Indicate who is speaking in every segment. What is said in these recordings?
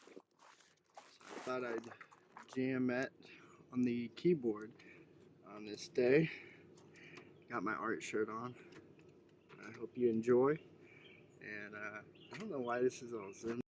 Speaker 1: week. So I thought I'd jam it on the keyboard on this day. Got my art shirt on. I hope you enjoy. And I don't know why this is all zoomed.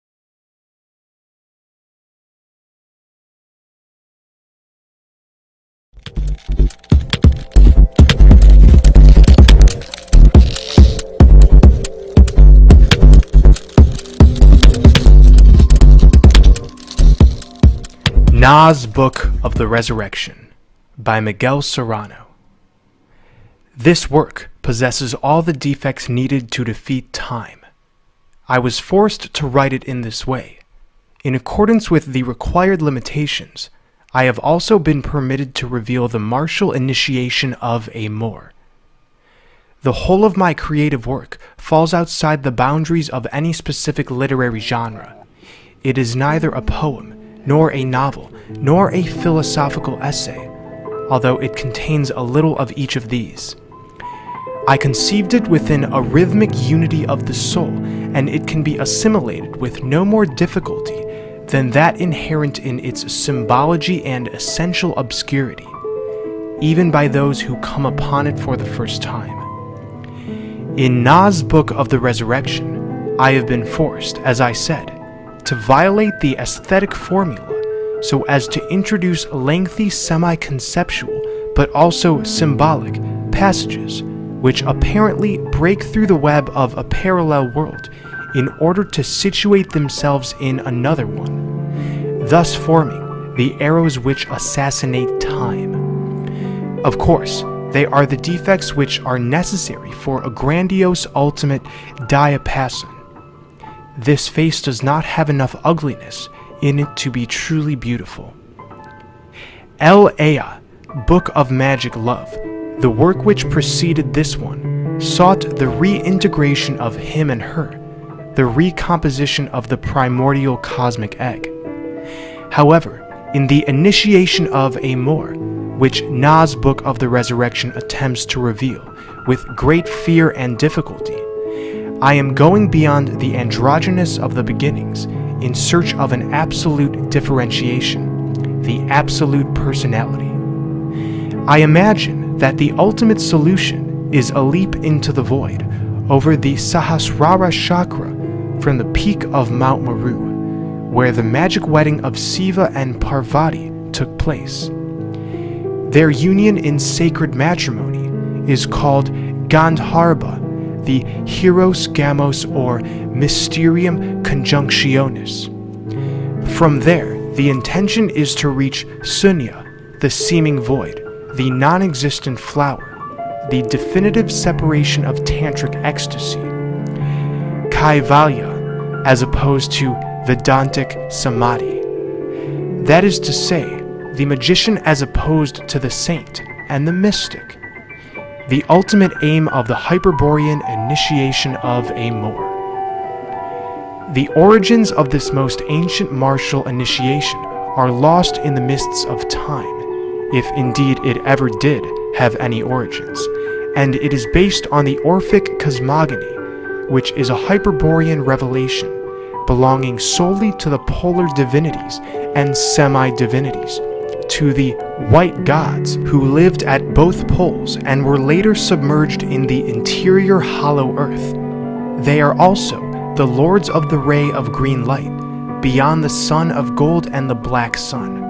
Speaker 2: NOS Book of the Resurrection by Miguel Serrano. This work possesses all the defects needed to defeat time. I was forced to write it in this way. In accordance with the required limitations, I have also been permitted to reveal the martial initiation of a Moor. The whole of my creative work falls outside the boundaries of any specific literary genre. It is neither a poem, nor a novel, nor a philosophical essay, although it contains a little of each of these. I conceived it within a rhythmic unity of the soul, and it can be assimilated with no more difficulty than that inherent in its symbology and essential obscurity, even by those who come upon it for the first time. In NOS Book of the Resurrection, I have been forced, as I said, to violate the aesthetic formula so as to introduce lengthy semi-conceptual but also symbolic passages which apparently break through the web of a parallel world in order to situate themselves in another one, thus forming the arrows which assassinate time. Of course, they are the defects which are necessary for a grandiose ultimate diapason. This face does not have enough ugliness in it to be truly beautiful. El Ea, Book of Magic Love, the work which preceded this one, sought the reintegration of him and her, the recomposition of the primordial cosmic egg. However, in the initiation of a Moor, which NOS Book of the Resurrection attempts to reveal with great fear and difficulty, I am going beyond the androgynous of the beginnings in search of an absolute differentiation, the absolute personality. I imagine that the ultimate solution is a leap into the void over the Sahasrara chakra from the peak of Mount Meru, where the magic wedding of Siva and Parvati took place. Their union in sacred matrimony is called Gandharva, the Hieros Gamos or Mysterium Conjunctionis. From there, the intention is to reach Sunya, the seeming void, the non-existent flower, the definitive separation of tantric ecstasy, Kaivalya, as opposed to Vedantic Samadhi. That is to say, the magician as opposed to the saint and the mystic, the ultimate aim of the Hyperborean initiation of a Moor. The origins of this most ancient martial initiation are lost in the mists of time, if indeed it ever did have any origins, and it is based on the Orphic cosmogony, which is a Hyperborean revelation belonging solely to the polar divinities and semi-divinities, to the white gods who lived at both poles and were later submerged in the interior hollow earth. They are also the lords of the ray of green light, beyond the sun of gold and the black sun.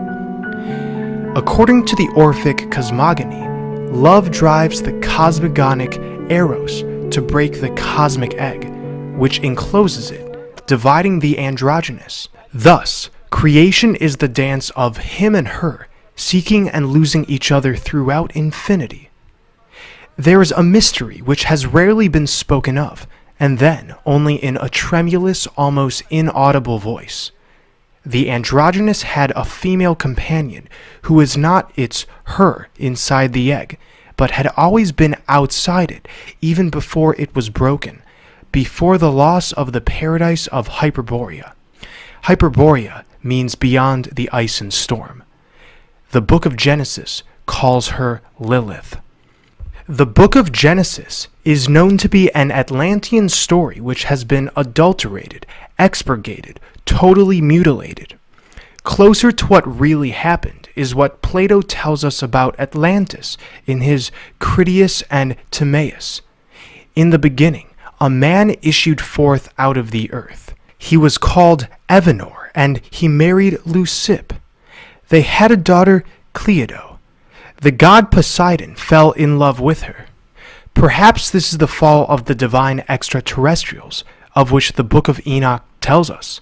Speaker 2: According to the Orphic cosmogony, love drives the cosmogonic Eros to break the cosmic egg, which encloses it, dividing the androgynous. Thus, creation is the dance of him and her, seeking and losing each other throughout infinity. There is a mystery which has rarely been spoken of, and then only in a tremulous, almost inaudible voice. The androgynous had a female companion who was not its her inside the egg, but had always been outside it, even before it was broken, before the loss of the paradise of Hyperborea. Hyperborea means beyond the ice and storm. The book of Genesis calls her Lilith. The book of Genesis is known to be an Atlantean story which has been adulterated, expurgated, totally mutilated. Closer to what really happened is what Plato tells us about Atlantis in his Critias and Timaeus. In the beginning, a man issued forth out of the earth. He was called Evenor, and he married Leucippe. They had a daughter, Cleido. The god Poseidon fell in love with her. Perhaps this is the fall of the divine extraterrestrials, of which the book of Enoch tells us.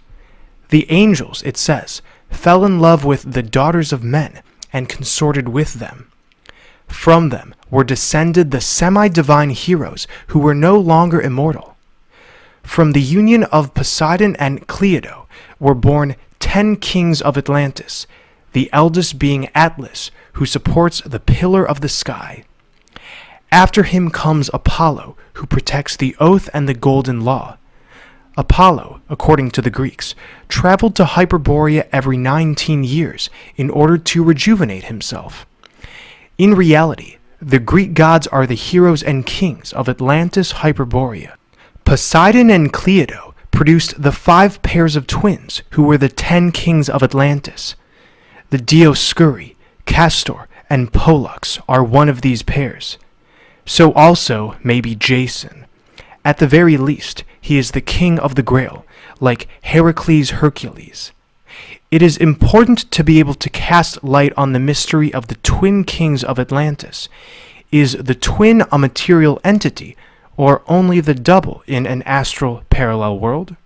Speaker 2: The angels, it says, fell in love with the daughters of men and consorted with them. From them were descended the semi-divine heroes who were no longer immortal. From the union of Poseidon and Cleido were born 10 kings of Atlantis, the eldest being Atlas, who supports the pillar of the sky. After him comes Apollo, who protects the oath and the golden law. Apollo, according to the Greeks, traveled to Hyperborea every 19 years in order to rejuvenate himself. In reality, the Greek gods are the heroes and kings of Atlantis Hyperborea. Poseidon and Cleido produced the 5 pairs of twins who were the 10 kings of Atlantis. The Dioscuri, Castor, and Pollux are one of these pairs. So also may be Jason. At the very least, he is the king of the Grail, like Heracles Hercules. It is important to be able to cast light on the mystery of the twin kings of Atlantis. Is the twin a material entity, or only the double in an astral parallel world?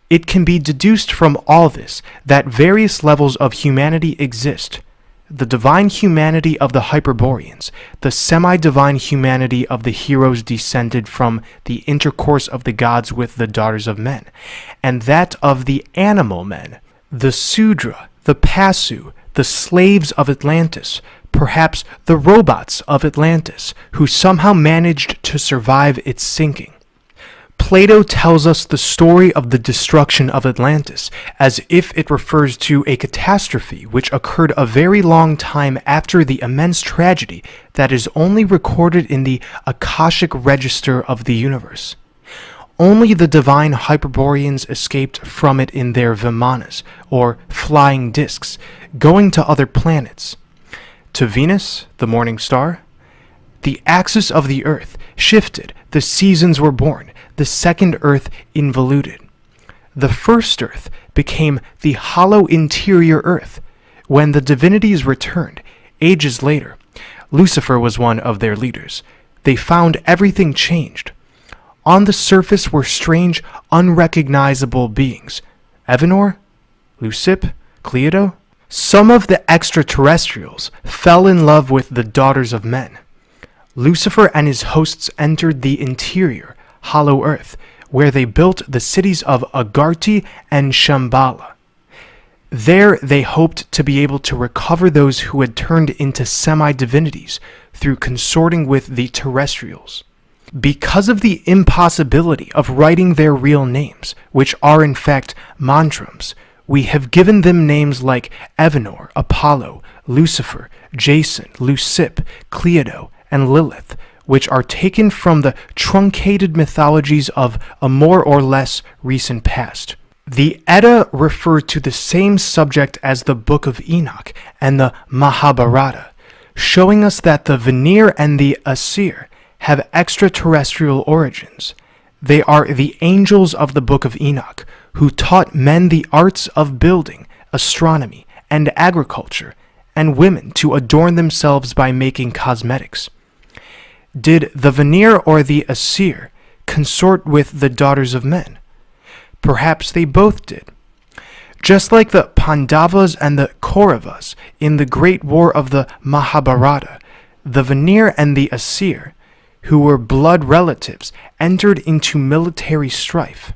Speaker 2: It can be deduced from all this that various levels of humanity exist. The divine humanity of the Hyperboreans, the semi-divine humanity of the heroes descended from the intercourse of the gods with the daughters of men, and that of the animal men, the Sudra, the Passu, the slaves of Atlantis, perhaps the robots of Atlantis, who somehow managed to survive its sinking. Plato tells us the story of the destruction of Atlantis as if it refers to a catastrophe which occurred a very long time after the immense tragedy that is only recorded in the Akashic register of the universe. Only the divine Hyperboreans escaped from it in their vimanas, or flying discs, going to other planets. To Venus, the morning star, the axis of the earth shifted, the seasons were born, the second earth involuted. The first earth became the hollow interior earth. When the divinities returned, ages later, Lucifer was one of their leaders. They found everything changed. On the surface were strange, unrecognizable beings. Evenor? Leucippe? Cleido? Some of the extraterrestrials fell in love with the daughters of men. Lucifer and his hosts entered the interior, hollow earth, where they built the cities of Agartha and Shambhala. There they hoped to be able to recover those who had turned into semi-divinities through consorting with the terrestrials. Because of the impossibility of writing their real names, which are in fact mantrams, we have given them names like Evenor, Apollo, Lucifer, Jason, Leucippe, Cleido, and Lilith, which are taken from the truncated mythologies of a more or less recent past. The Edda refer to the same subject as the Book of Enoch and the Mahabharata, showing us that the Vanir and the Asir have extraterrestrial origins. They are the angels of the Book of Enoch, who taught men the arts of building, astronomy, and agriculture, and women to adorn themselves by making cosmetics. Did the Vanir or the Asir consort with the daughters of men? Perhaps they both did. Just like the Pandavas and the Kauravas in the Great War of the Mahabharata, the Vanir and the Asir, who were blood relatives, entered into military strife.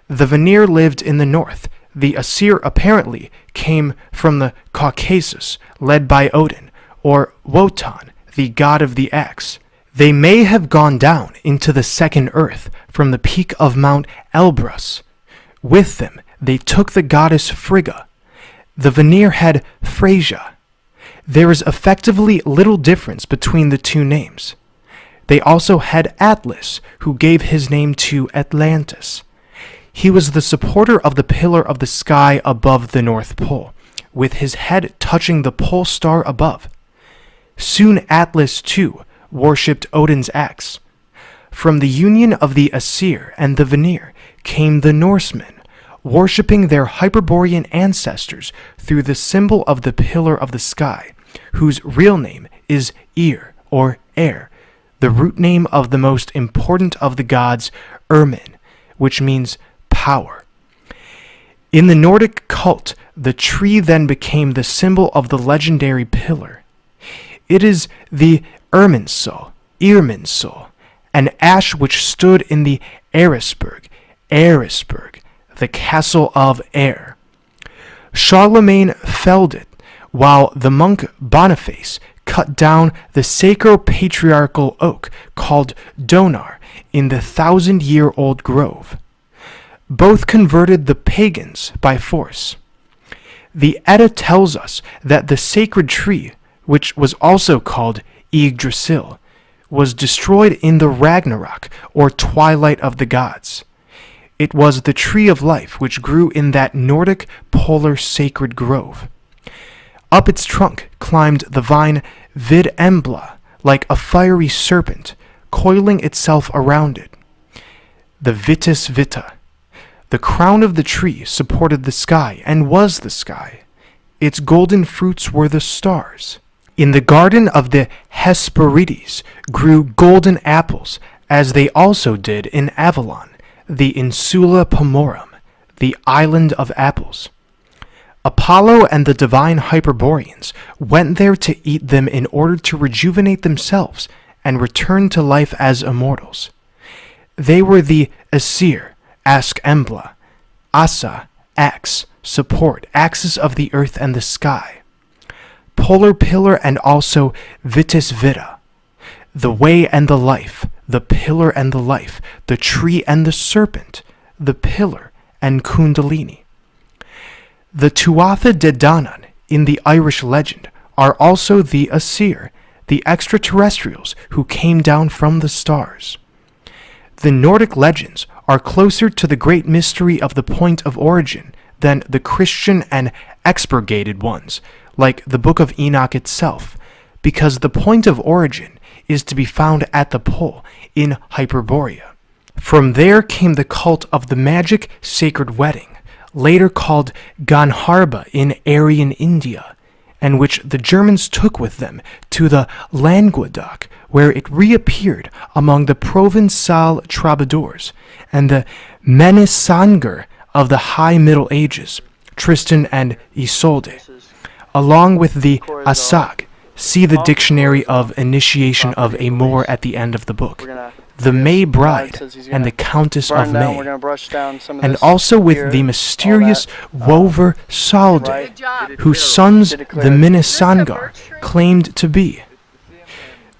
Speaker 2: The Vanir lived in the north. The Asir apparently came from the Caucasus, led by Odin, or Wotan, the god of the axe. They may have gone down into the second earth from the peak of Mount Elbrus. With them, they took the goddess Frigga. The Vanir had Freyja. There is effectively little difference between the two names. They also had Atlas, who gave his name to Atlantis. He was the supporter of the pillar of the sky above the North Pole, with his head touching the pole star above. Soon Atlas, too, worshipped Odin's axe. From the union of the Aesir and the Vanir came the Norsemen, worshipping their Hyperborean ancestors through the symbol of the pillar of the sky, whose real name is Ir, or Air, the root name of the most important of the gods, Ermin, which means power. In the Nordic cult, the tree then became the symbol of the legendary pillar. It is the Irminsul, an ash which stood in the Erisberg, the castle of Air. Charlemagne felled it, while the monk Boniface cut down the sacro-patriarchal oak called Donar in the 1,000-year-old grove. Both converted the pagans by force. The Edda tells us that the sacred tree, which was also called Yggdrasil, was destroyed in the Ragnarok, or twilight of the gods. It was the tree of life which grew in that Nordic polar sacred grove. Up its trunk climbed the vine Vidembla, like a fiery serpent, coiling itself around it. The Vitis Vita. The crown of the tree supported the sky and was the sky. Its golden fruits were the stars. In the garden of the Hesperides grew golden apples, as they also did in Avalon, the Insula Pomorum, the island of apples. Apollo and the divine Hyperboreans went there to eat them in order to rejuvenate themselves and return to life as immortals. They were the Aesir, Ask Embla, Asa, axe, support, axis of the earth and the sky. Polar pillar and also Vitis Vita, the way and the life, the pillar and the life, the tree and the serpent, the pillar and Kundalini. The Tuatha De Danann in the Irish legend are also the Aesir, the extraterrestrials who came down from the stars. The Nordic legends are closer to the great mystery of the point of origin than the Christian and expurgated ones, like the Book of Enoch itself, because the point of origin is to be found at the pole in Hyperborea. From there came the cult of the magic sacred wedding, later called Gandharva in Aryan India, and which the Germans took with them to the Languedoc, where it reappeared among the Provençal troubadours and the Minnesanger of the High Middle Ages, Tristan and Isolde, along with the Asag. See the Dictionary of Initiation of a Moor at the end of the book. The May Bride and the Countess of May, and also with the mysterious Wover Salde, whose sons the Minnesanger claimed to be.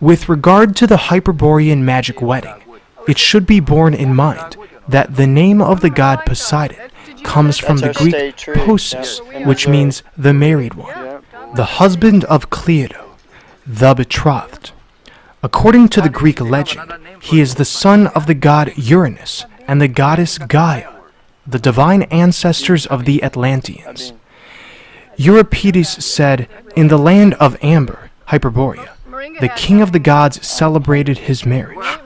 Speaker 2: With regard to the Hyperborean magic wedding, it should be borne in mind that the name of the god Poseidon comes from the Greek Posis, which means the married one, the husband of Cleito, the betrothed. According to the Greek legend, he is the son of the god Uranus and the goddess Gaia, the divine ancestors of the Atlanteans. Euripides said, "In the land of Amber, Hyperborea, the king of the gods celebrated his marriage."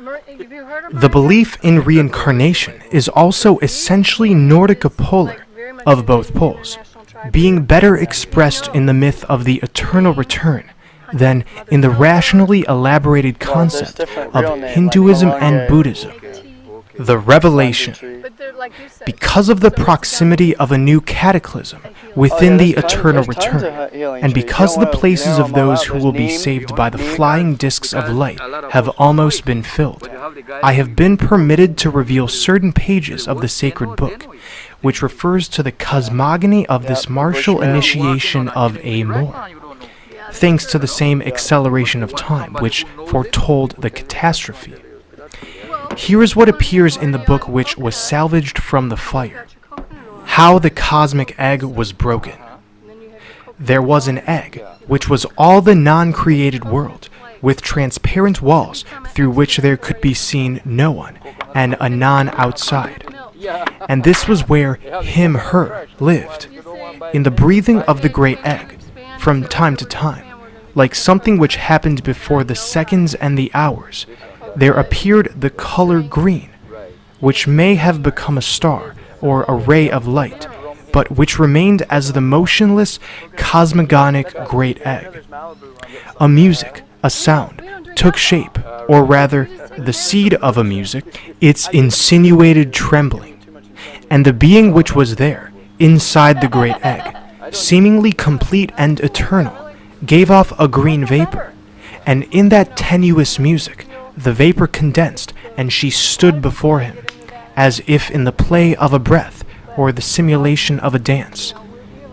Speaker 2: The belief in reincarnation is also essentially Nordico-polar, of both poles, being better expressed in the myth of the eternal return than in the rationally elaborated concept of Hinduism and Buddhism. The revelation. Because of the proximity of a new cataclysm within the eternal return, and because the places of those who will be saved by the flying discs of light have almost been filled, I have been permitted to reveal certain pages of the sacred book, which refers to the cosmogony of this martial initiation of a Moor, thanks to the same acceleration of time which foretold the catastrophe. Here is what appears in the book which was salvaged from the fire. How the cosmic egg was broken. there was an egg, which was all the non-created world, with transparent walls through which there could be seen no one, and a non-outside. And this was where him, her, lived, in the breathing of the great egg, from time to time, like something which happened before the seconds and the hours, there appeared the color green, which may have become a star, or a ray of light, but which remained as the motionless, cosmogonic great egg. A music, a sound, took shape, or rather, the seed of a music, its insinuated trembling, and the being which was there, inside the great egg, seemingly complete and eternal, gave off a green vapor, and in that tenuous music, the vapor condensed, and she stood before him, as if in the play of a breath, or the simulation of a dance.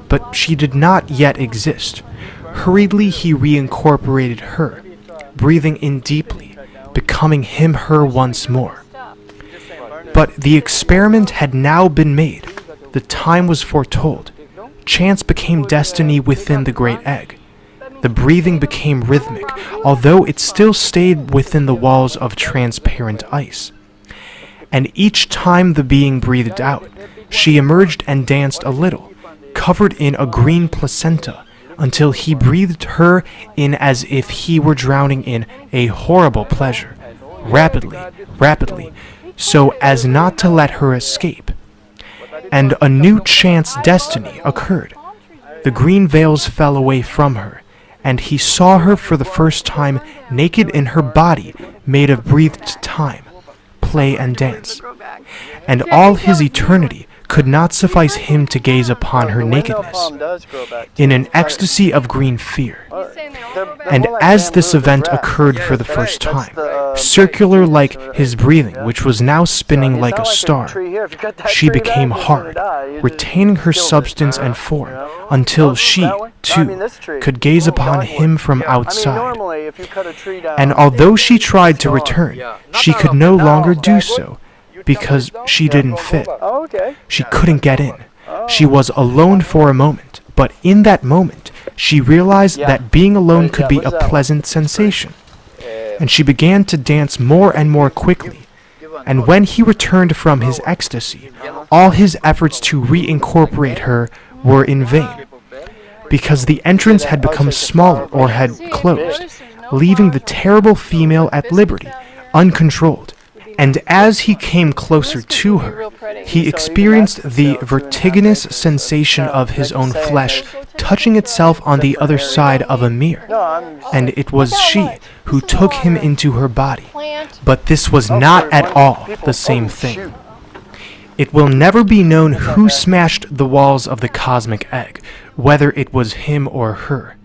Speaker 2: But she did not yet exist. Hurriedly he reincorporated her, breathing in deeply, becoming him, her once more. But the experiment had now been made. The time was foretold. Chance became destiny within the great egg. The breathing became rhythmic, although it still stayed within the walls of transparent ice. And each time the being breathed out, she emerged and danced a little, covered in a green placenta, until he breathed her in as if he were drowning in a horrible pleasure, rapidly, rapidly, so as not to let her escape. And a new chance destiny occurred. The green veils fell away from her, and he saw her for the first time naked in her body made of breathed time, play and dance. And all his eternity could not suffice him to gaze upon her nakedness, in an ecstasy of green fear. And as this event occurred for the first time, circular like his breathing, which was now spinning like a star, she became hard, retaining her substance and form, until she, too, could gaze upon him from outside. And although she tried to return, she could no longer do so, because she didn't fit. She couldn't get in. She was alone for a moment, but in that moment, she realized that being alone could be a pleasant sensation. And she began to dance more and more quickly. And when he returned from his ecstasy, all his efforts to reincorporate her were in vain, because the entrance had become smaller or had closed, leaving the terrible female at liberty, uncontrolled. And as he came closer to her, he experienced the vertiginous sensation of his own flesh touching itself on the other side of a mirror. And it was she who took him into her body. But this was not at all the same thing. It will never be known who smashed the walls of the cosmic egg, whether it was him or her.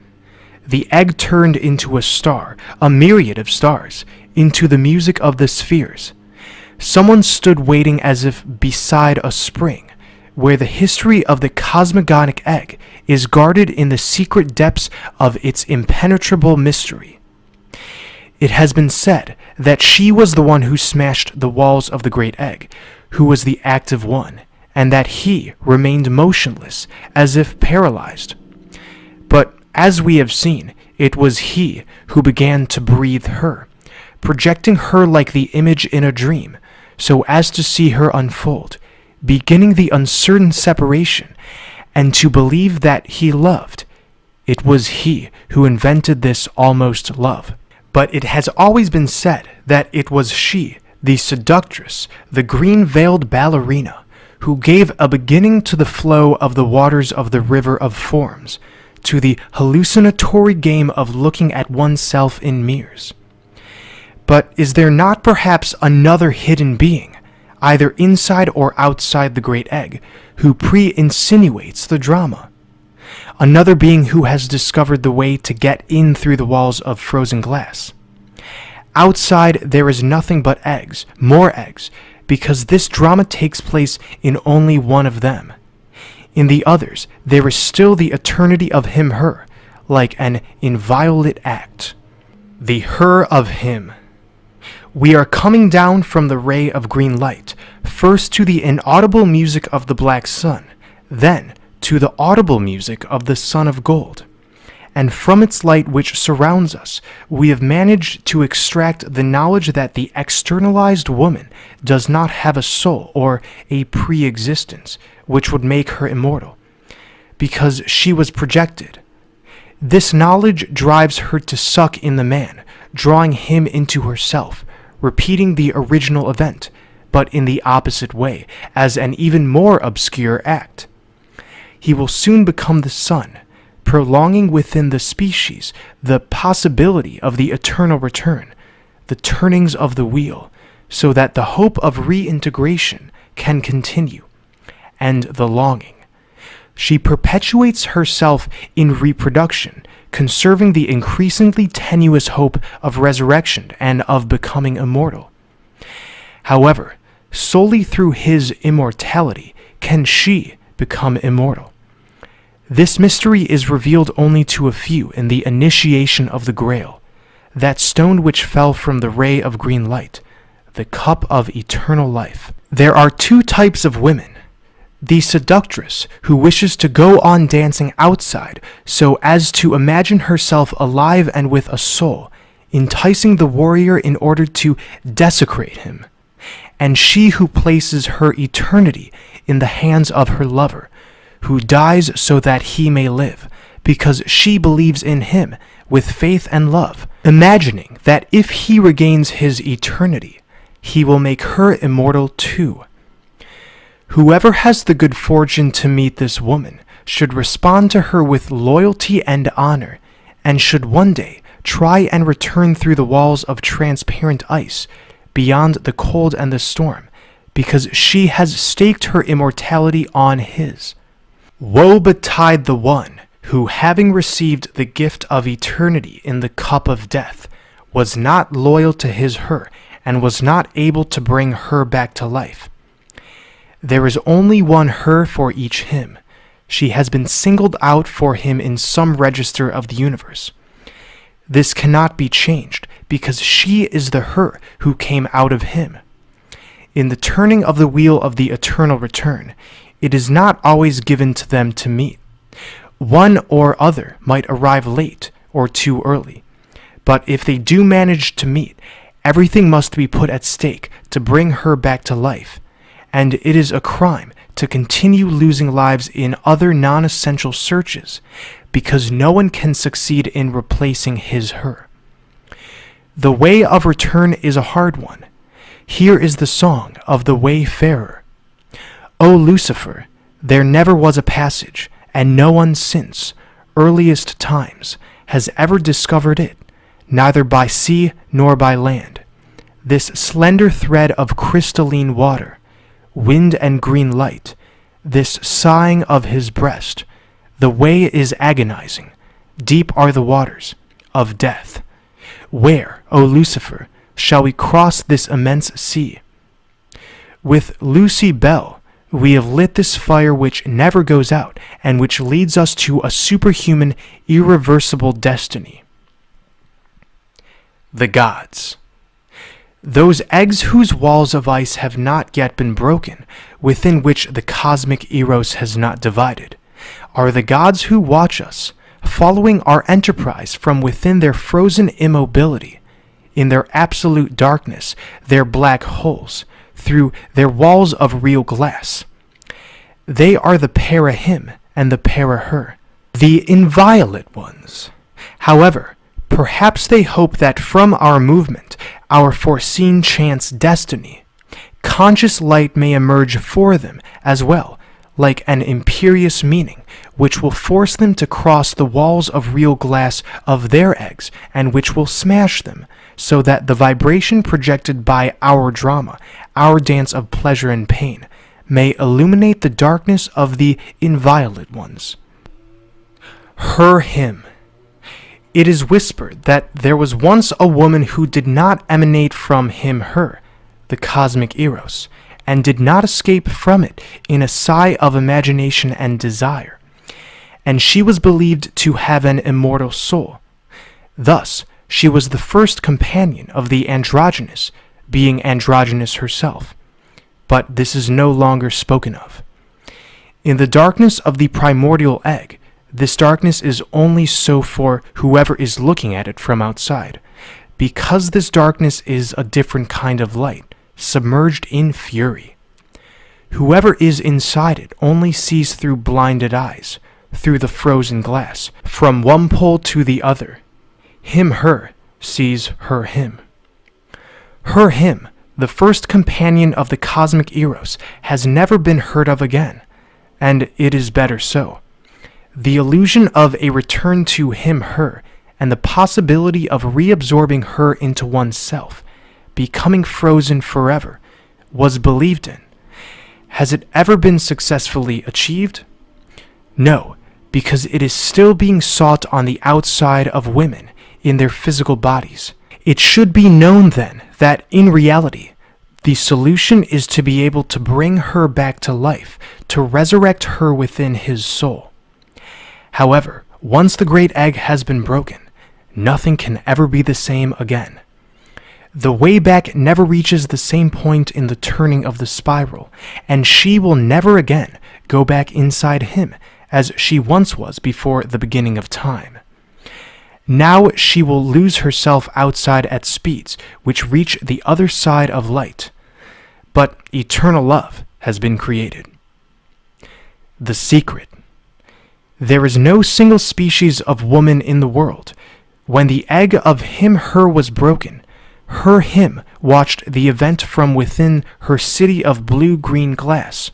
Speaker 2: The egg turned into a star, a myriad of stars, into the music of the spheres. Someone stood waiting as if beside a spring, where the history of the cosmogonic egg is guarded in the secret depths of its impenetrable mystery. It has been said that she was the one who smashed the walls of the great egg, who was the active one, and that he remained motionless, as if paralyzed. But as we have seen, it was he who began to breathe her, projecting her like the image in a dream, so as to see her unfold, beginning the uncertain separation, and to believe that he loved. It was he who invented this almost love. But it has always been said that it was she, the seductress, the green-veiled ballerina, who gave a beginning to the flow of the waters of the river of forms, to the hallucinatory game of looking at oneself in mirrors. But is there not perhaps another hidden being, either inside or outside the great egg, who pre-insinuates the drama? Another being who has discovered the way to get in through the walls of frozen glass. Outside there is nothing but eggs, more eggs, because this drama takes place in only one of them. In the others, there is still the eternity of him-her, like an inviolate act. The her of him. We are coming down from the ray of green light, first to the inaudible music of the black sun, then to the audible music of the Sun of Gold, and from its light which surrounds us, we have managed to extract the knowledge that the externalized woman does not have a soul or a pre-existence which would make her immortal, because she was projected. This knowledge drives her to suck in the man, drawing him into herself, repeating the original event, but in the opposite way, as an even more obscure act. He will soon become the sun, prolonging within the species the possibility of the eternal return, the turnings of the wheel, so that the hope of reintegration can continue, and the longing. She perpetuates herself in reproduction, conserving the increasingly tenuous hope of resurrection and of becoming immortal. However, solely through his immortality can she become immortal. This mystery is revealed only to a few in the initiation of the Grail, that stone which fell from the ray of green light, the cup of eternal life. There are two types of women: the seductress, who wishes to go on dancing outside so as to imagine herself alive and with a soul, enticing the warrior in order to desecrate him, and she who places her eternity in the hands of her lover, who dies so that he may live, because she believes in him with faith and love, imagining that if he regains his eternity, he will make her immortal too. Whoever has the good fortune to meet this woman should respond to her with loyalty and honor, and should one day try and return through the walls of transparent ice, beyond the cold and the storm, because she has staked her immortality on his. Woe betide the one who, having received the gift of eternity in the cup of death, was not loyal to her, and was not able to bring her back to life. There is only one her for each him. She has been singled out for him in some register of the universe. This cannot be changed, because she is the her who came out of him. In the turning of the wheel of the eternal return, it is not always given to them to meet. One or other might arrive late or too early, but if they do manage to meet, everything must be put at stake to bring her back to life, and it is a crime to continue losing lives in other non-essential searches, because no one can succeed in replacing her. The way of return is a hard one. Here is the song of the wayfarer. O Lucifer, there never was a passage, and no one since earliest times has ever discovered it, neither by sea nor by land. This slender thread of crystalline water, wind and green light, this sighing of his breast, the way is agonizing, deep are the waters of death. Where, O Lucifer, shall we cross this immense sea? With Lucy Bell, we have lit this fire which never goes out, and which leads us to a superhuman, irreversible destiny. The gods. Those eggs whose walls of ice have not yet been broken, within which the cosmic Eros has not divided, are the gods who watch us, following our enterprise from within their frozen immobility, in their absolute darkness, their black holes, through their walls of real glass. They are the para-him and the para-her, the inviolate ones. However, perhaps they hope that from our movement, our foreseen chance destiny, conscious light may emerge for them as well, like an imperious meaning, which will force them to cross the walls of real glass of their eggs, and which will smash them, so that the vibration projected by our drama, our dance of pleasure and pain, may illuminate the darkness of the inviolate ones. Her hymn. It is whispered that there was once a woman who did not emanate from her, the cosmic Eros, and did not escape from it in a sigh of imagination and desire, and she was believed to have an immortal soul. Thus, she was the first companion of the androgynous, being androgynous herself. But this is no longer spoken of. In the darkness of the primordial egg, this darkness is only so for whoever is looking at it from outside, because this darkness is a different kind of light, submerged in fury. Whoever is inside it only sees through blinded eyes, through the frozen glass, from one pole to the other. Him, her, sees her, him. Her, him, the first companion of the cosmic eros, has never been heard of again, and it is better so. The illusion of a return to him, her, and the possibility of reabsorbing her into oneself, becoming frozen forever, was believed in. Has it ever been successfully achieved? No, because it is still being sought on the outside of women in their physical bodies. It should be known then that in reality, the solution is to be able to bring her back to life, to resurrect her within his soul. However, once the great egg has been broken, nothing can ever be the same again. The way back never reaches the same point in the turning of the spiral, and she will never again go back inside him as she once was before the beginning of time. Now she will lose herself outside at speeds which reach the other side of light. But eternal love has been created. The secret. There is no single species of woman in the world. When the egg of him, her was broken, her, him watched the event from within her city of blue-green glass.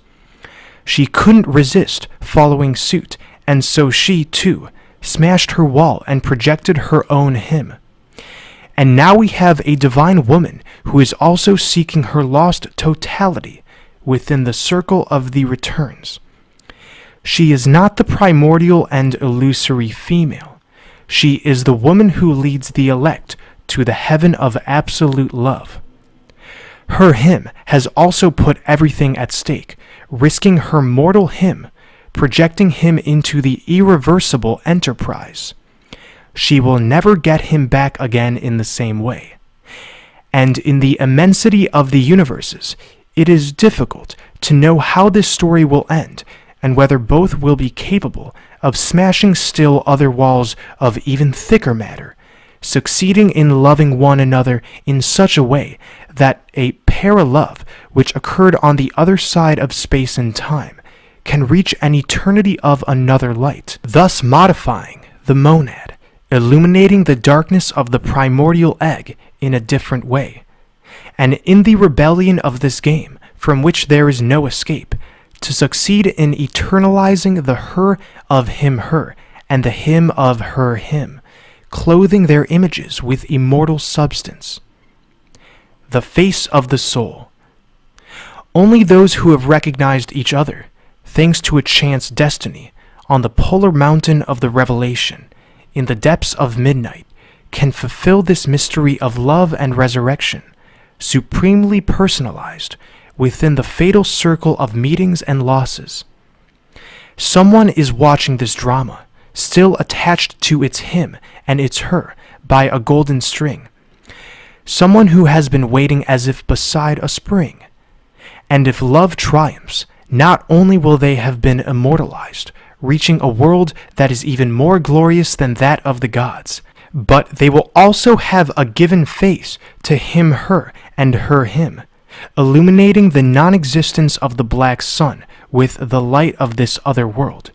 Speaker 2: She couldn't resist following suit, and so she, too, smashed her wall and projected her own him. And now we have a divine woman who is also seeking her lost totality within the circle of the returns. She is not the primordial and illusory female. She is the woman who leads the elect to the heaven of absolute love. Her him has also put everything at stake, risking her mortal him, projecting him into the irreversible enterprise. She will never get him back again in the same way. And in the immensity of the universes, it is difficult to know how this story will end, and whether both will be capable of smashing still other walls of even thicker matter, succeeding in loving one another in such a way that a para-love which occurred on the other side of space and time can reach an eternity of another light, thus modifying the monad, illuminating the darkness of the primordial egg in a different way. And in the rebellion of this game, from which there is no escape, to succeed in eternalizing the her of him, her, and the him of her, him, clothing their images with immortal substance. The face of the soul. Only those who have recognized each other, thanks to a chance destiny, on the polar mountain of the revelation, in the depths of midnight, can fulfill this mystery of love and resurrection, supremely personalized, within the fatal circle of meetings and losses. Someone is watching this drama, still attached to its him and its her by a golden string. Someone who has been waiting as if beside a spring. And if love triumphs, not only will they have been immortalized, reaching a world that is even more glorious than that of the gods, but they will also have a given face to him, her, and her, him, illuminating the non-existence of the black sun with the light of this other world.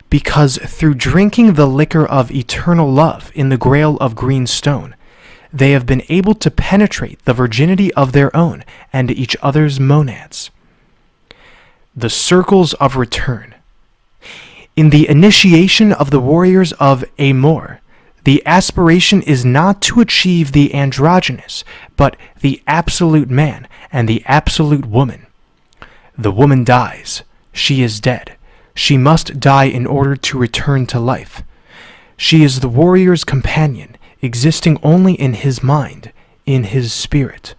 Speaker 2: Because through drinking the liquor of eternal love in the grail of green stone, they have been able to penetrate the virginity of their own and each other's monads. The circles of return. In the initiation of the warriors of Amor, the aspiration is not to achieve the androgynous, but the absolute man and the absolute woman. The woman dies. She is dead. She must die in order to return to life. She is the warrior's companion, existing only in his mind, in his spirit.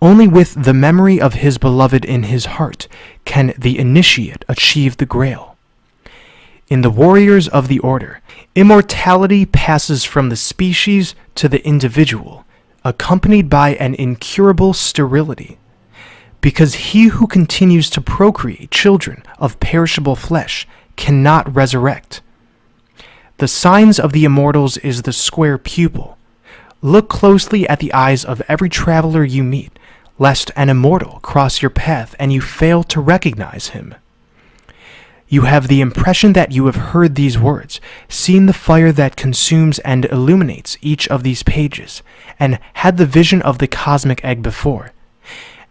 Speaker 2: Only with the memory of his beloved in his heart can the initiate achieve the grail. In the warriors of the order, immortality passes from the species to the individual, accompanied by an incurable sterility. because he who continues to procreate children of perishable flesh cannot resurrect. The signs of the immortals is the square pupil. Look closely at the eyes of every traveler you meet, lest an immortal cross your path and you fail to recognize him. You have the impression that you have heard these words, seen the fire that consumes and illuminates each of these pages, and had the vision of the cosmic egg before.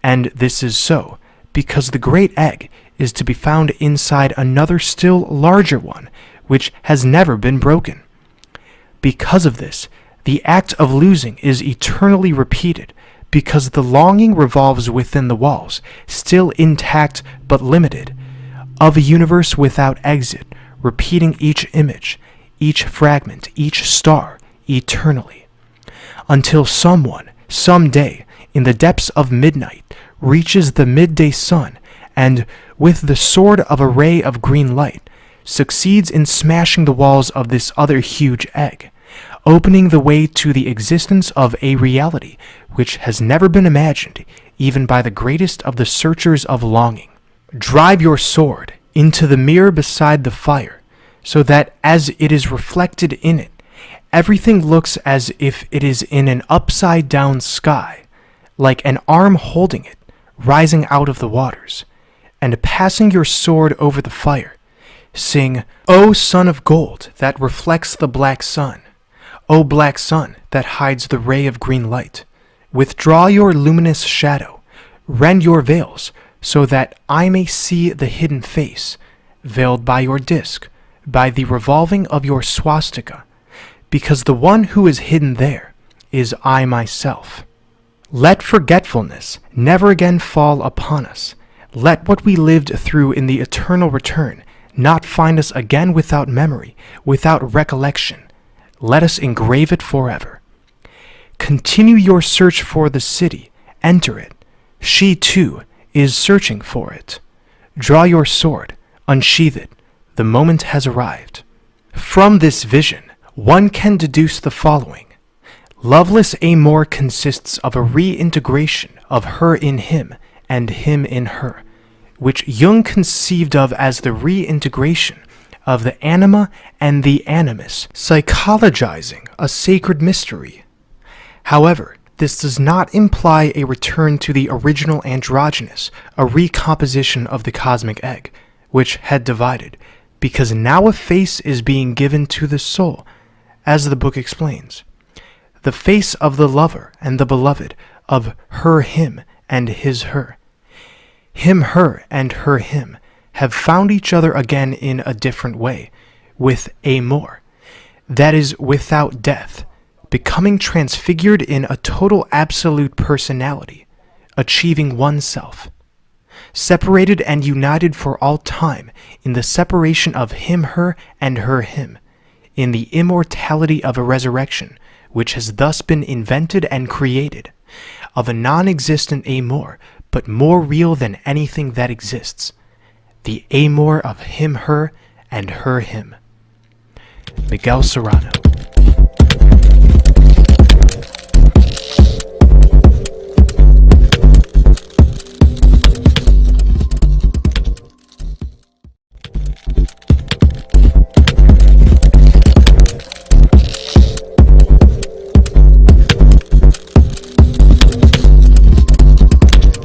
Speaker 2: And this is so, because the great egg is to be found inside another still larger one, which has never been broken. Because of this, the act of losing is eternally repeated, because the longing revolves within the walls, still intact but limited, of a universe without exit, repeating each image, each fragment, each star, eternally, until someone, someday, in the depths of midnight, reaches the midday sun, and, with the sword of a ray of green light, succeeds in smashing the walls of this other huge egg, opening the way to the existence of a reality which has never been imagined, even by the greatest of the searchers of longing. Drive your sword into the mirror beside the fire, so that as it is reflected in it, everything looks as if it is in an upside-down sky, like an arm holding it, rising out of the waters, and passing your sword over the fire, sing, O sun of gold that reflects the black sun, O black sun that hides the ray of green light, withdraw your luminous shadow, rend your veils, so that I may see the hidden face, veiled by your disk, by the revolving of your swastika, because the one who is hidden there is I myself. Let forgetfulness never again fall upon us. Let what we lived through in the eternal return not find us again without memory, without recollection. Let us engrave it forever. Continue your search for the city. Enter it. She, too, is searching for it. Draw your sword. Unsheath it. The moment has arrived. From this vision, one can deduce the following. Loveless Amor consists of a reintegration of her in him and him in her, which Jung conceived of as the reintegration of the anima and the animus, psychologizing a sacred mystery. However, this does not imply a return to the original androgynous, a recomposition of the cosmic egg, which had divided, because now a face is being given to the soul, as the book explains. The face of the lover and the beloved, of her him and his her. Him her and her him have found each other again in a different way, with Amor, that is without death, becoming transfigured in a total absolute personality, achieving oneself, separated and united for all time in the separation of him her and her him, in the immortality of a resurrection, which has thus been invented and created, of a non-existent Amor, but more real than anything that exists, the Amor of him her and her him. Miguel Serrano.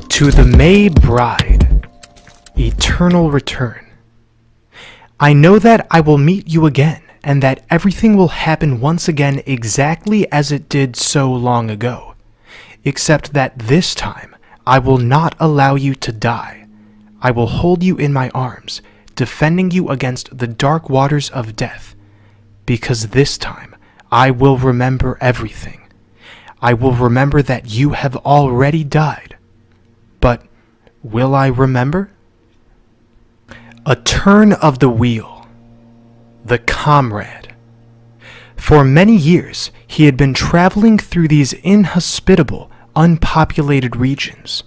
Speaker 2: To the May Bride, Eternal Return. I know that I will meet you again, and that everything will happen once again exactly as it did so long ago, except that this time I will not allow you to die. I will hold you in my arms, defending you against the dark waters of death, because this time I will remember everything. I will remember that you have already died. But will I remember? A turn of the wheel. The comrade. For many years, he had been traveling through these inhospitable, unpopulated regions.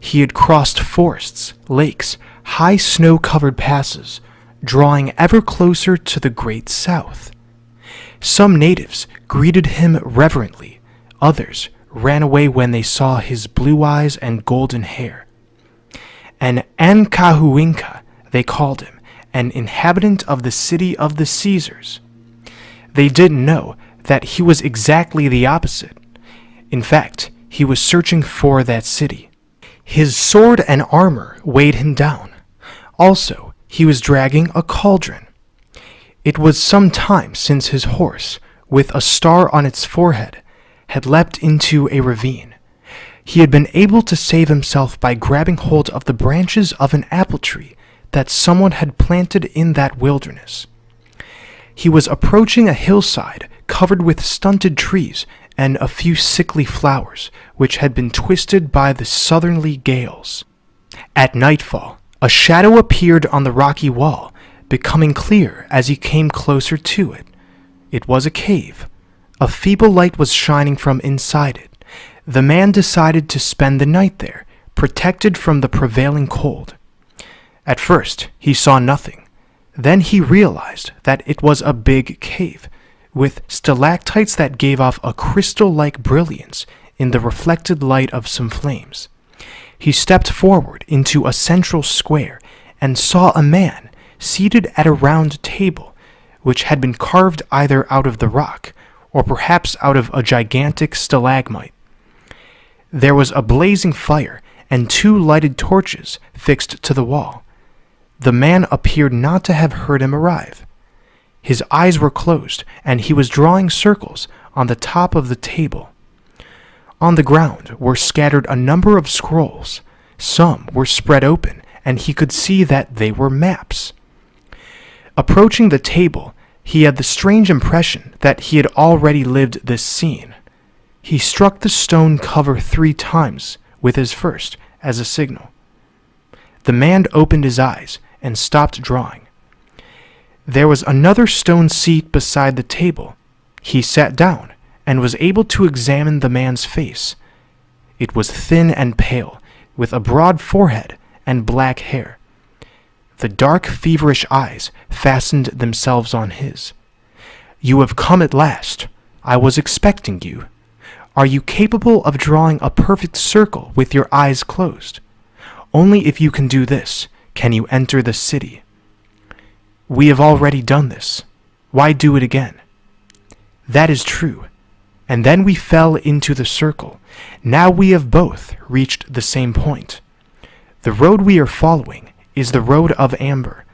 Speaker 2: He had crossed forests, lakes, high snow-covered passes, drawing ever closer to the Great South. Some natives greeted him reverently, others ran away when they saw his blue eyes and golden hair, An Ankahuinka, they called him, an inhabitant of the city of the Caesars. They didn't know that he was exactly the opposite. In fact, he was searching for that city. His sword and armor weighed him down. Also, he was dragging a cauldron. It was some time since his horse, with a star on its forehead, had leapt into a ravine. He had been able to save himself by grabbing hold of the branches of an apple tree that someone had planted in that wilderness. He was approaching a hillside covered with stunted trees and a few sickly flowers, which had been twisted by the southerly gales. At nightfall, a shadow appeared on the rocky wall, becoming clear as he came closer to it. It was a cave. A feeble light was shining from inside it. The man decided to spend the night there, protected from the prevailing cold. At first, he saw nothing. Then he realized that it was a big cave, with stalactites that gave off a crystal-like brilliance in the reflected light of some flames. He stepped forward into a central square and saw a man seated at a round table, which had been carved either out of the rock or perhaps out of a gigantic stalagmite. There was a blazing fire and 2 lighted torches fixed to the wall. The man appeared not to have heard him arrive. His eyes were closed, and he was drawing circles on the top of the table. On the ground were scattered a number of scrolls. Some were spread open, and he could see that they were maps. Approaching the table, he had the strange impression that he had already lived this scene. He struck the stone cover 3 times with his first as a signal. The man opened his eyes and stopped drawing. There was another stone seat beside the table. He sat down and was able to examine the man's face. It was thin and pale, with a broad forehead and black hair. The dark, feverish eyes fastened themselves on his. "You have come at last. I was expecting you. Are you capable of drawing a perfect circle with your eyes closed? Only if you can do this can you enter the city." "We have already done this. Why do it again?" "That is true. And then we fell into the circle. Now we have both reached the same point. The road we are following is the road of amber.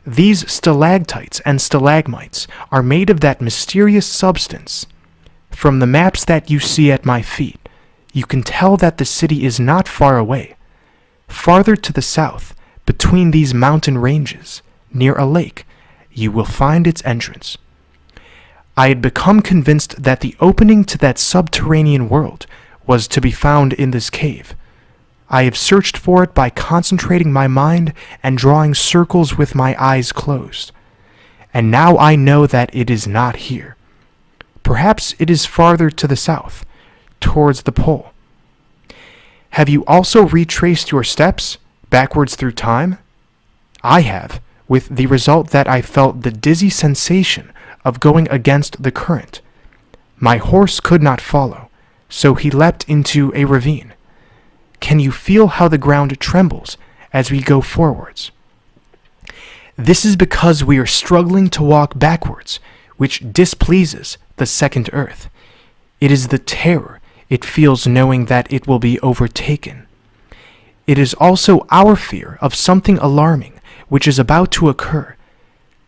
Speaker 2: These stalactites and stalagmites are made of that mysterious substance. From the maps that you see at my feet, you can tell that the city is not far away. Farther to the south, between these mountain ranges, near a lake, you will find its entrance." I had become convinced that the opening to that subterranean world was to be found in this cave. I have searched for it by concentrating my mind and drawing circles with my eyes closed. And now I know that it is not here. Perhaps it is farther to the south, towards the pole. Have you also retraced your steps backwards through time? I have, with the result that I felt the dizzy sensation of going against the current. My horse could not follow, so he leapt into a ravine. Can you feel how the ground trembles as we go forwards? This is because we are struggling to walk backwards, which displeases the second earth. It is the terror it feels knowing that it will be overtaken. It is also our fear of something alarming which is about to occur,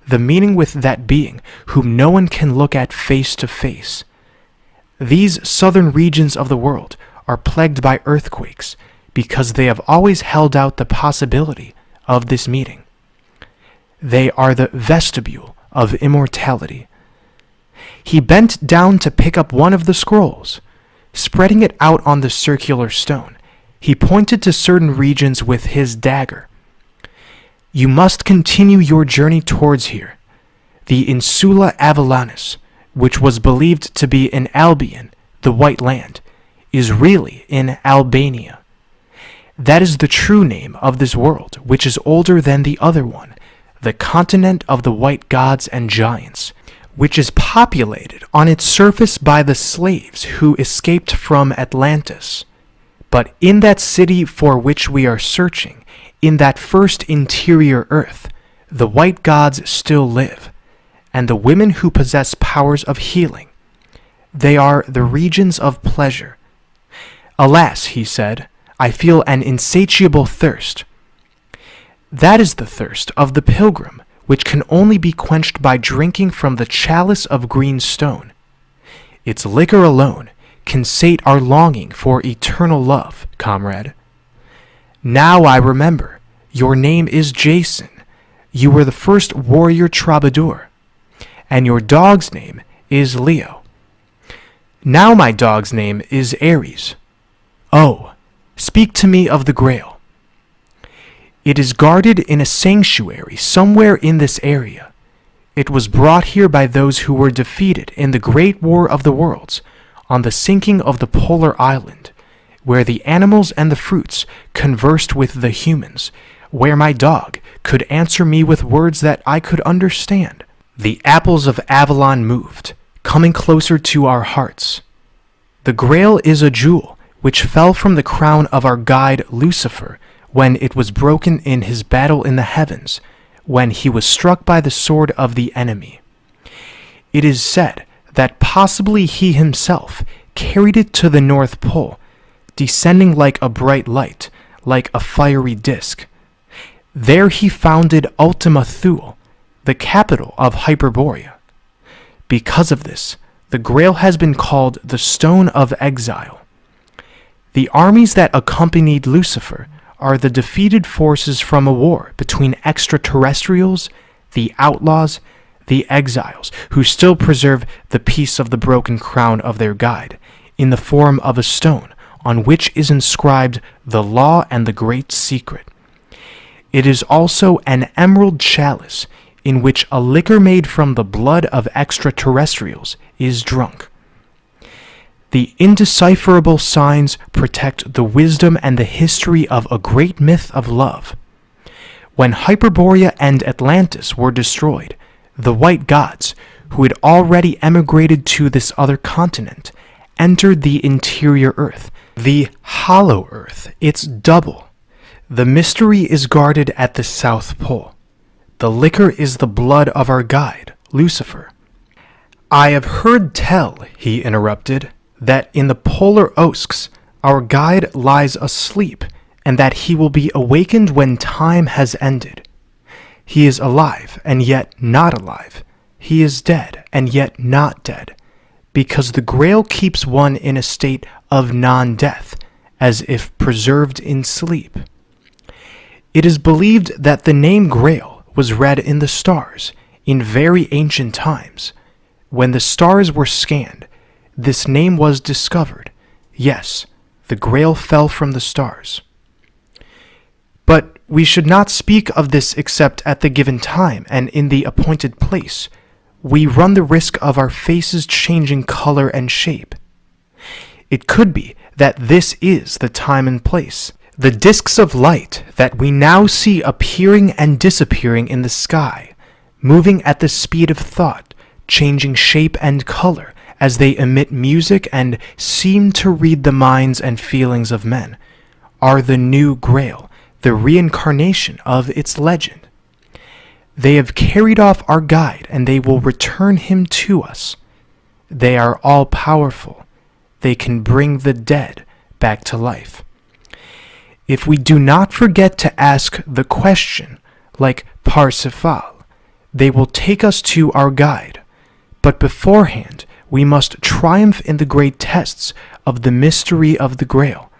Speaker 2: the meeting with that being whom no one can look at face to face. These southern regions of the world are plagued by earthquakes because they have always held out the possibility of this meeting. They are the vestibule of immortality. He bent down to pick up one of the scrolls. Spreading it out on the circular stone, he pointed to certain regions with his dagger. You must continue your journey towards here. The Insula Avellanus, which was believed to be in Albion, the White Land, is really in Albania. That is the true name of this world, which is older than the other one, the continent of the white gods and giants, which is populated on its surface by the slaves who escaped from Atlantis. But in that city for which we are searching, In that first interior earth, the white gods still live, and the women who possess powers of healing. They are the regions of pleasure. Alas, he said, I feel an insatiable thirst. That is the thirst of the pilgrim, which can only be quenched by drinking from the chalice of green stone. Its liquor alone can sate our longing for eternal love, comrade. Now I remember, your name is Jason. You were the first warrior troubadour, and your dog's name is Leo. Now my dog's name is Ares. Oh, speak to me of the Grail. It is guarded in a sanctuary somewhere in this area. It was brought here by those who were defeated in the Great War of the Worlds on the sinking of the polar island, where the animals and the fruits conversed with the humans, where my dog could answer me with words that I could understand. The apples of Avalon moved, coming closer to our hearts. The Grail is a jewel which fell from the crown of our guide Lucifer when it was broken in his battle in the heavens, when he was struck by the sword of the enemy. It is said that possibly he himself carried it to the North Pole, descending like a bright light, like a fiery disk. There he founded Ultima Thule, the capital of Hyperborea. Because of this, the Grail has been called the Stone of Exile. The armies that accompanied Lucifer are the defeated forces from a war between extraterrestrials, the outlaws, the exiles, who still preserve the piece of the broken crown of their guide, in the form of a stone on which is inscribed the law and the great secret. It is also an emerald chalice in which a liquor made from the blood of extraterrestrials is drunk. The indecipherable signs protect the wisdom and the history of a great myth of love. When Hyperborea and Atlantis were destroyed, the white gods, who had already emigrated to this other continent, entered the interior earth, the hollow earth, its double. The mystery is guarded at the South Pole. The liquor is the blood of our guide, Lucifer. I have heard tell, he interrupted, that in the polar oaks our guide lies asleep, and that he will be awakened when time has ended. He is alive, and yet not alive. He is dead, and yet not dead, because the Grail keeps one in a state of non-death, as if preserved in sleep. It is believed that the name Grail was read in the stars in very ancient times. When the stars were scanned, this name was discovered. Yes, the Grail fell from the stars. But we should not speak of this except at the given time and in the appointed place. We run the risk of our faces changing color and shape. It could be that this is the time and place. The disks of light that we now see appearing and disappearing in the sky, moving at the speed of thought, changing shape and color as they emit music and seem to read the minds and feelings of men, are the new Grail, the reincarnation of its legend. They have carried off our guide, and they will return him to us. They are all-powerful. They can bring the dead back to life. If we do not forget to ask the question, like Parsifal, they will take us to our guide. But beforehand, we must triumph in the great tests of the mystery of the Grail.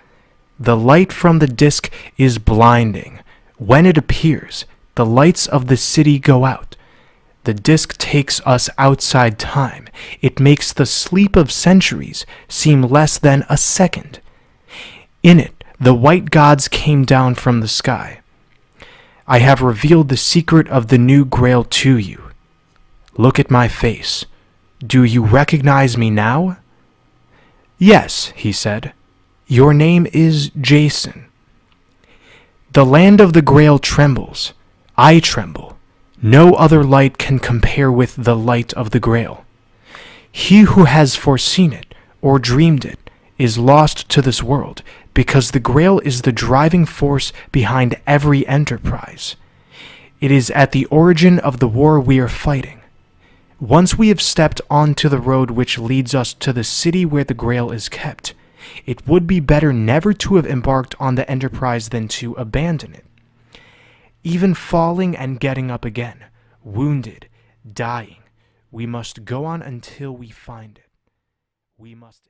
Speaker 2: The light from the disk is blinding. When it appears, the lights of the city go out. The disk takes us outside time. It makes the sleep of centuries seem less than a second. In it, the white gods came down from the sky. I have revealed the secret of the new Grail to you. Look at my face. Do you recognize me now? Yes, he said. Your name is Jason. The land of the Grail trembles. I tremble. No other light can compare with the light of the Grail. He who has foreseen it or dreamed it is lost to this world because the Grail is the driving force behind every enterprise. It is at the origin of the war we are fighting. Once we have stepped onto the road which leads us to the city where the Grail is kept, it would be better never to have embarked on the enterprise than to abandon it. Even falling and getting up again, wounded, dying, we must go on until we find it. We must